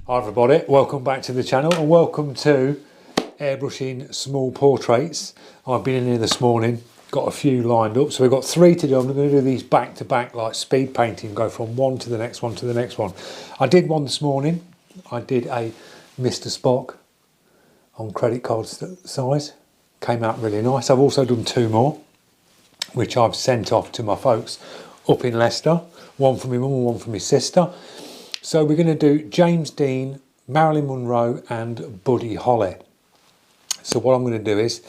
Hi everybody, welcome back to the channel and welcome to Airbrushing Small Portraits. I've been in here this morning, got a few lined up, so we've got 3 to do. I'm going to do these back to back like speed painting, go from one to the next one to the next one. I did one this morning, I did a Mr. Spock on credit card size, came out really nice. I've also done 2 more, which I've sent off to my folks up in Leicester, one for my mum and one for my sister. So we're going to do James Dean, Marilyn Monroe and Buddy Holly. So what I'm going to do is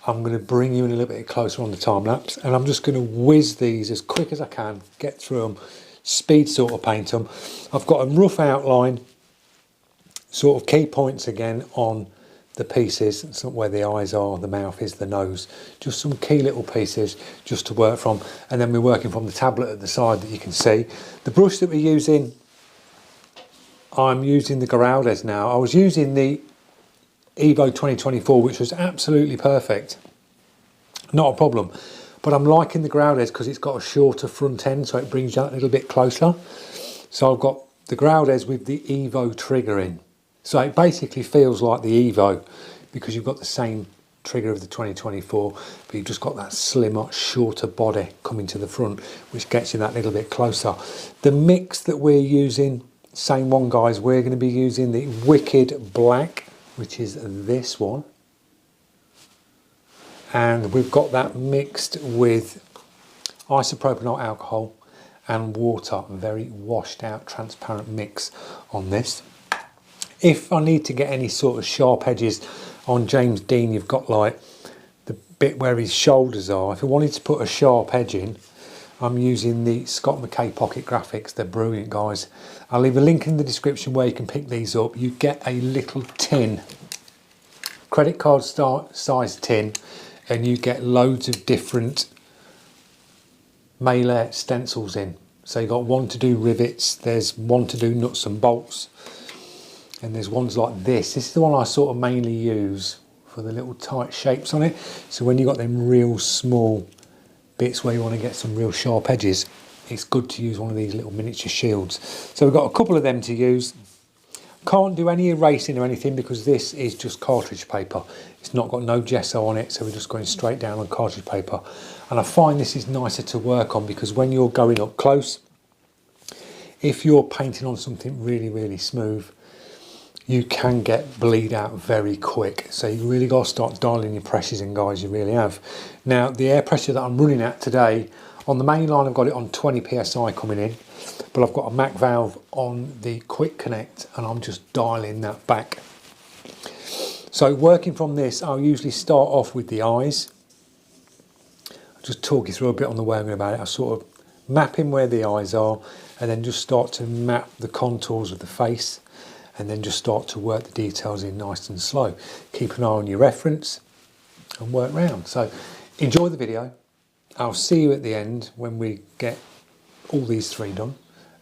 I'm going to bring you in a little bit closer on the time lapse, and I'm just going to whiz these as quick as I can, get through them, speed sort of paint them. I've got a rough outline, sort of key points again on the pieces, where the eyes are, the mouth is, the nose, just some key little pieces just to work from, and then we're working from the tablet at the side that you can see. The brush that we're using, I'm using the Geraldes now. I was using the Evo 2024, which was absolutely perfect, not a problem, but I'm liking the Geraldes because it's got a shorter front end, so it brings you out a little bit closer. So I've got the Geraldes with the Evo trigger in, so it basically feels like the Evo because you've got the same trigger of the 2024, but you've just got that slimmer, shorter body coming to the front, which gets you that little bit closer. The mix that we're using, same one guys, we're going to be using the Wicked Black, which is this one, and we've got that mixed with isopropyl alcohol and water, very washed out transparent mix on this. If I need to get any sort of sharp edges on James Dean, you've got like the bit where his shoulders are, if I wanted to put a sharp edge in, I'm using the Scott McKay Pocket Graphics. They're brilliant guys. I'll leave a link in the description where you can pick these up. You get a little tin, credit card size tin, and you get loads of different Maillet stencils in. So you've got one to do rivets, there's one to do nuts and bolts, and there's ones like this. This is the one I sort of mainly use for the little tight shapes on it. So when you've got them real small bits where you want to get some real sharp edges, it's good to use one of these little miniature shields. So we've got a couple of them to use. Can't do any erasing or anything because this is just cartridge paper. It's not got no gesso on it, so we're just going straight down on cartridge paper. And I find this is nicer to work on because when you're going up close, if you're painting on something really, really smooth, you can get bleed out very quick. So you really got to start dialing your pressures in, guys, you really have. Now, the air pressure that I'm running at today, on the main line I've got it on 20 PSI coming in, but I've got a Mac valve on the quick connect and I'm just dialing that back. So working from this, I'll usually start off with the eyes. I'll just talk you through a bit on the way I'm going about it. I'll sort of map in where the eyes are and then just start to map the contours of the face, and then just start to work the details in nice and slow. Keep an eye on your reference and work round. So enjoy the video. I'll see you at the end when we get all these 3 done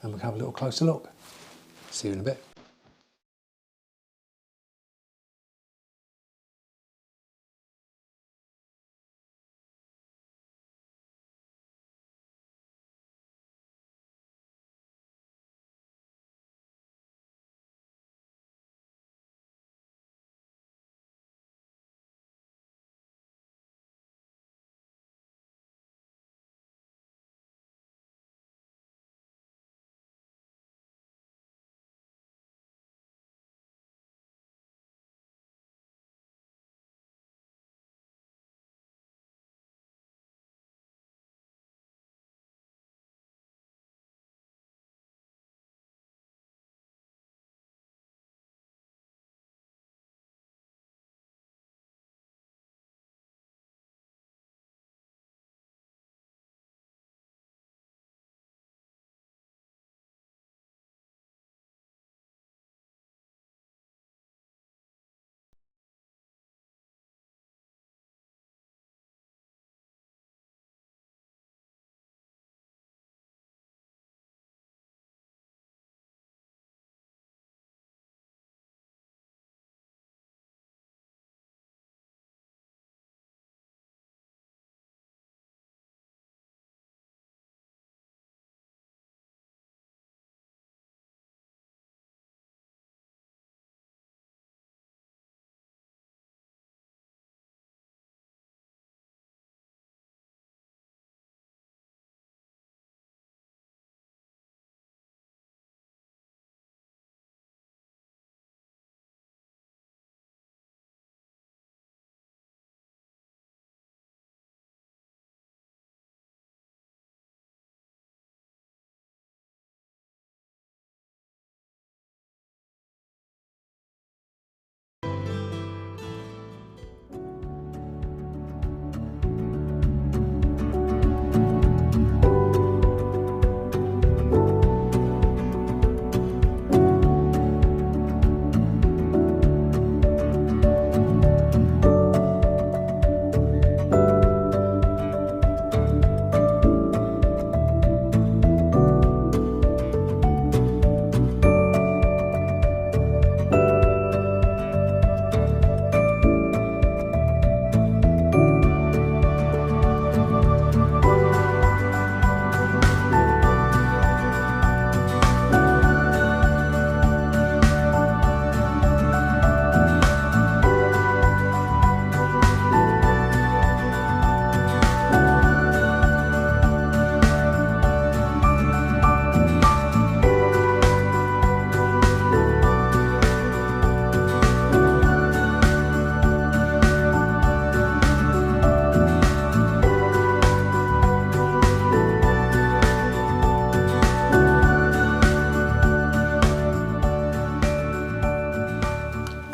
and we'll have a little closer look. See you in a bit.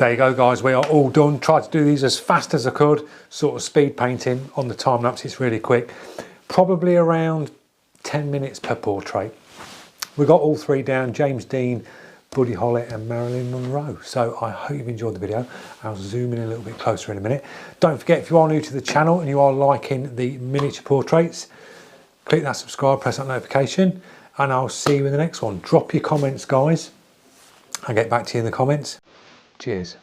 There you go, guys, we are all done. Tried to do these as fast as I could, sort of speed painting on the time lapse. It's really quick, probably around 10 minutes per portrait. We got all three down: James Dean, Buddy Holly and Marilyn Monroe. So I hope you've enjoyed the video. I'll zoom in a little bit closer in a minute. Don't forget, if you are new to the channel and you are liking the miniature portraits, click that subscribe, press that notification, and I'll see you in the next one. Drop your comments, guys. I'll get back to you in the comments. Cheers.